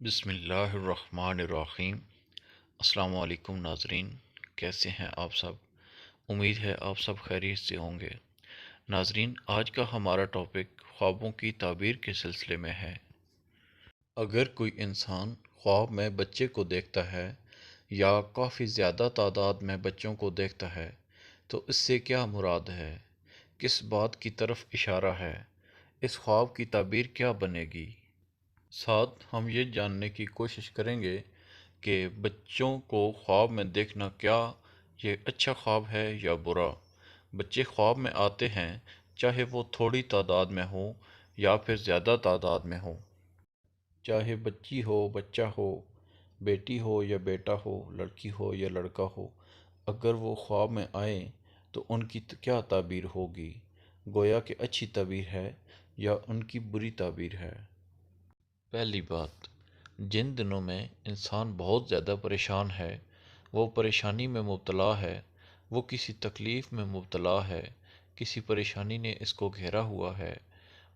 بسم اللہ الرحمن الرحیم۔ السلام علیکم ناظرین، کیسے ہیں آپ سب؟ امید ہے آپ سب خیریت سے ہوں گے۔ ناظرین، آج کا ہمارا ٹاپک خوابوں کی تعبیر کے سلسلے میں ہے۔ اگر کوئی انسان خواب میں بچے کو دیکھتا ہے یا کافی زیادہ تعداد میں بچوں کو دیکھتا ہے تو اس سے کیا مراد ہے؟ کس بات کی طرف اشارہ ہے؟ اس خواب کی تعبیر کیا بنے گی؟ ساتھ ہم یہ جاننے کی کوشش کریں گے کہ بچوں کو خواب میں دیکھنا کیا یہ اچھا خواب ہے یا برا۔ بچے خواب میں آتے ہیں، چاہے وہ تھوڑی تعداد میں ہوں یا پھر زیادہ تعداد میں ہوں، چاہے بچی ہو بچہ ہو، بیٹی ہو یا بیٹا ہو، لڑکی ہو یا لڑکا ہو۔ اگر وہ خواب میں آئیں تو ان کی کیا تعبیر ہوگی؟ گویا کہ اچھی تعبیر ہے یا ان کی بری تعبیر ہے؟ پہلی بات، جن دنوں میں انسان بہت زیادہ پریشان ہے، وہ پریشانی میں مبتلا ہے، وہ کسی تکلیف میں مبتلا ہے، کسی پریشانی نے اس کو گھیرا ہوا ہے،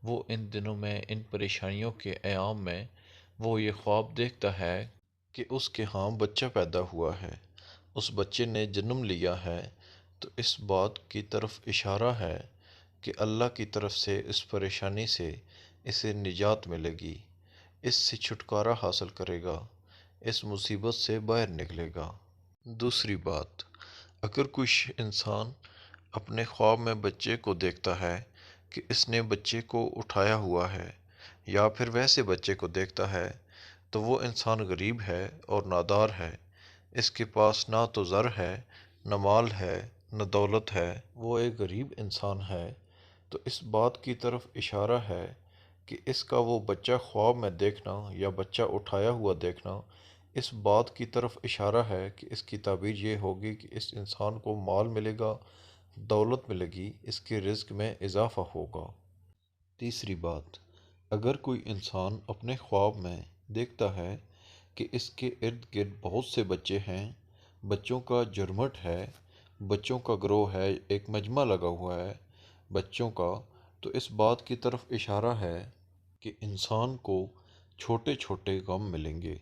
وہ ان دنوں میں ان پریشانیوں کے ایام میں وہ یہ خواب دیکھتا ہے کہ اس کے ہاں بچہ پیدا ہوا ہے، اس بچے نے جنم لیا ہے، تو اس بات کی طرف اشارہ ہے کہ اللہ کی طرف سے اس پریشانی سے اسے نجات ملے گی، اس سے چھٹکارا حاصل کرے گا، اس مصیبت سے باہر نکلے گا۔ دوسری بات، اگر کوئی انسان اپنے خواب میں بچے کو دیکھتا ہے کہ اس نے بچے کو اٹھایا ہوا ہے یا پھر ویسے بچے کو دیکھتا ہے تو وہ انسان غریب ہے اور نادار ہے، اس کے پاس نہ تو زر ہے، نہ مال ہے، نہ دولت ہے، وہ ایک غریب انسان ہے، تو اس بات کی طرف اشارہ ہے کہ اس کا وہ بچہ خواب میں دیکھنا یا بچہ اٹھایا ہوا دیکھنا اس بات کی طرف اشارہ ہے کہ اس کی تعبیر یہ ہوگی کہ اس انسان کو مال ملے گا، دولت ملے گی، اس کے رزق میں اضافہ ہوگا۔ تیسری بات، اگر کوئی انسان اپنے خواب میں دیکھتا ہے کہ اس کے ارد گرد بہت سے بچے ہیں، بچوں کا جھرمٹ ہے، بچوں کا گروہ ہے، ایک مجمع لگا ہوا ہے بچوں کا، تو اس بات کی طرف اشارہ ہے کہ انسان کو چھوٹے چھوٹے غم ملیں گے،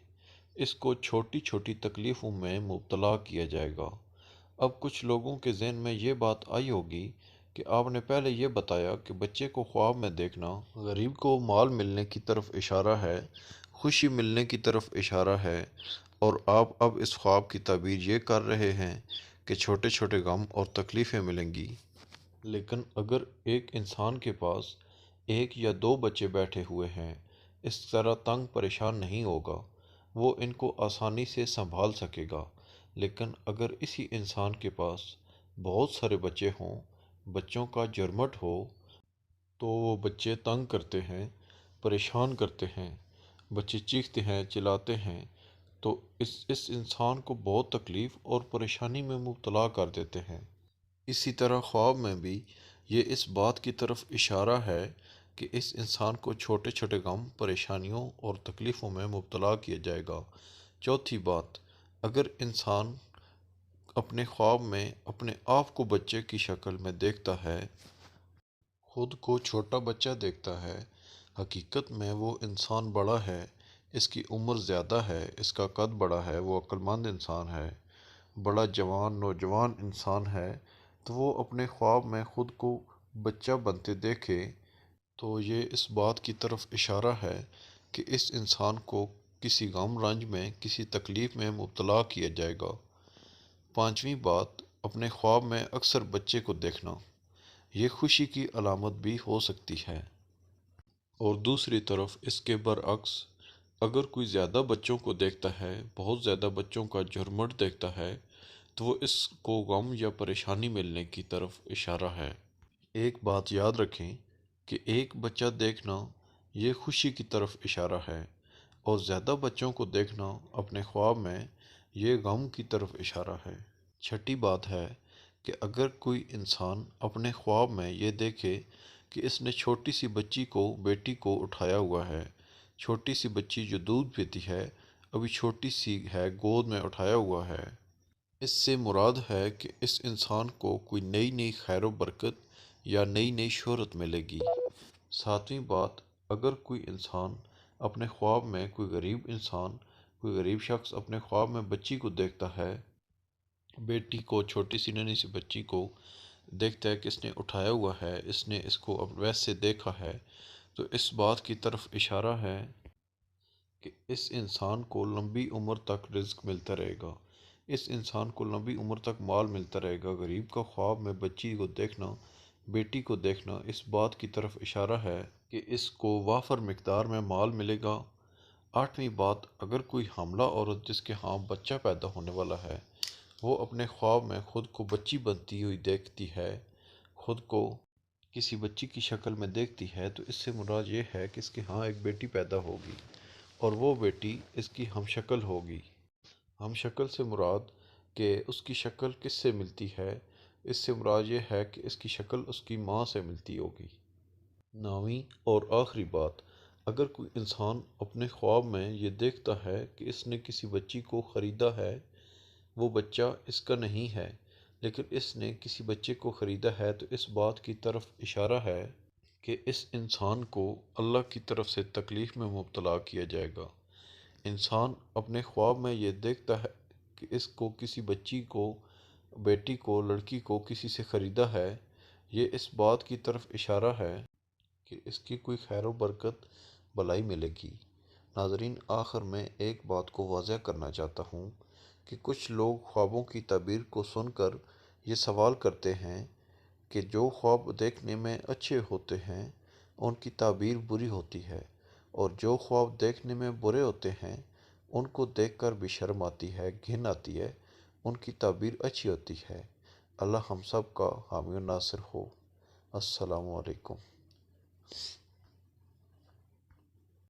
اس کو چھوٹی چھوٹی تکلیفوں میں مبتلا کیا جائے گا۔ اب کچھ لوگوں کے ذہن میں یہ بات آئی ہوگی کہ آپ نے پہلے یہ بتایا کہ بچے کو خواب میں دیکھنا غریب کو مال ملنے کی طرف اشارہ ہے، خوشی ملنے کی طرف اشارہ ہے، اور آپ اب اس خواب کی تعبیر یہ کر رہے ہیں کہ چھوٹے چھوٹے غم اور تکلیفیں ملیں گی۔ لیکن اگر ایک انسان کے پاس ایک یا دو بچے بیٹھے ہوئے ہیں، اس طرح تنگ پریشان نہیں ہوگا، وہ ان کو آسانی سے سنبھال سکے گا۔ لیکن اگر اسی انسان کے پاس بہت سارے بچے ہوں، بچوں کا جھرمٹ ہو، تو وہ بچے تنگ کرتے ہیں، پریشان کرتے ہیں، بچے چیختے ہیں، چلاتے ہیں، تو اس انسان کو بہت تکلیف اور پریشانی میں مبتلا کر دیتے ہیں۔ اسی طرح خواب میں بھی یہ اس بات کی طرف اشارہ ہے کہ اس انسان کو چھوٹے چھوٹے غم، پریشانیوں اور تکلیفوں میں مبتلا کیا جائے گا۔ چوتھی بات، اگر انسان اپنے خواب میں اپنے آپ کو بچے کی شکل میں دیکھتا ہے، خود کو چھوٹا بچہ دیکھتا ہے، حقیقت میں وہ انسان بڑا ہے، اس کی عمر زیادہ ہے، اس کا قد بڑا ہے، وہ عقل مند انسان ہے، بڑا جوان نوجوان انسان ہے، تو وہ اپنے خواب میں خود کو بچہ بنتے دیکھے تو یہ اس بات کی طرف اشارہ ہے کہ اس انسان کو کسی غم رنج میں، کسی تکلیف میں مبتلا کیا جائے گا۔ پانچویں بات، اپنے خواب میں اکثر بچے کو دیکھنا یہ خوشی کی علامت بھی ہو سکتی ہے، اور دوسری طرف اس کے برعکس اگر کوئی زیادہ بچوں کو دیکھتا ہے، بہت زیادہ بچوں کا جھرمٹ دیکھتا ہے، تو وہ اس کو غم یا پریشانی ملنے کی طرف اشارہ ہے۔ ایک بات یاد رکھیں کہ ایک بچہ دیکھنا یہ خوشی کی طرف اشارہ ہے، اور زیادہ بچوں کو دیکھنا اپنے خواب میں یہ غم کی طرف اشارہ ہے۔ چھٹی بات ہے کہ اگر کوئی انسان اپنے خواب میں یہ دیکھے کہ اس نے چھوٹی سی بچی کو، بیٹی کو اٹھایا ہوا ہے، چھوٹی سی بچی جو دودھ پیتی ہے، ابھی چھوٹی سی ہے، گود میں اٹھایا ہوا ہے، اس سے مراد ہے کہ اس انسان کو کوئی نئی نئی خیر و برکت یا نئی نئی شہرت ملے گی۔ ساتویں بات، اگر کوئی انسان اپنے خواب میں کوئی غریب انسان، کوئی غریب شخص اپنے خواب میں بچی کو دیکھتا ہے، بیٹی کو، چھوٹی سی ننھی سی بچی کو دیکھتا ہے کہ اس نے اٹھایا ہوا ہے، اس نے اس کو اب ویسے دیکھا ہے، تو اس بات کی طرف اشارہ ہے کہ اس انسان کو لمبی عمر تک رزق ملتا رہے گا، اس انسان کو لمبی عمر تک مال ملتا رہے گا۔ غریب کا خواب میں بچی کو دیکھنا، بیٹی کو دیکھنا، اس بات کی طرف اشارہ ہے کہ اس کو وافر مقدار میں مال ملے گا۔ آٹھویں بات، اگر کوئی حاملہ عورت جس کے ہاں بچہ پیدا ہونے والا ہے، وہ اپنے خواب میں خود کو بچی بنتی ہوئی دیکھتی ہے، خود کو کسی بچی کی شکل میں دیکھتی ہے، تو اس سے مراد یہ ہے کہ اس کے ہاں ایک بیٹی پیدا ہوگی، اور وہ بیٹی اس کی ہم شکل ہوگی۔ ہم شکل سے مراد کہ اس کی شکل کس سے ملتی ہے؟ اس سے مراد یہ ہے کہ اس کی شکل اس کی ماں سے ملتی ہوگی۔ نویں اور آخری بات، اگر کوئی انسان اپنے خواب میں یہ دیکھتا ہے کہ اس نے کسی بچی کو خریدا ہے، وہ بچہ اس کا نہیں ہے، لیکن اس نے کسی بچے کو خریدا ہے، تو اس بات کی طرف اشارہ ہے کہ اس انسان کو اللہ کی طرف سے تکلیف میں مبتلا کیا جائے گا۔ انسان اپنے خواب میں یہ دیکھتا ہے کہ اس کو کسی بچی کو، بیٹی کو، لڑکی کو کسی سے خریدا ہے، یہ اس بات کی طرف اشارہ ہے کہ اس کی کوئی خیر و برکت، بھلائی ملے گی۔ ناظرین، آخر میں ایک بات کو واضح کرنا چاہتا ہوں کہ کچھ لوگ خوابوں کی تعبیر کو سن کر یہ سوال کرتے ہیں کہ جو خواب دیکھنے میں اچھے ہوتے ہیں ان کی تعبیر بری ہوتی ہے، اور جو خواب دیکھنے میں برے ہوتے ہیں ان کو دیکھ کر بھی شرم آتی ہے، گھن آتی ہے، ان کی تعبیر اچھی ہوتی ہے۔ اللہ ہم سب کا حامی و ناصر ہو۔ السلام علیکم۔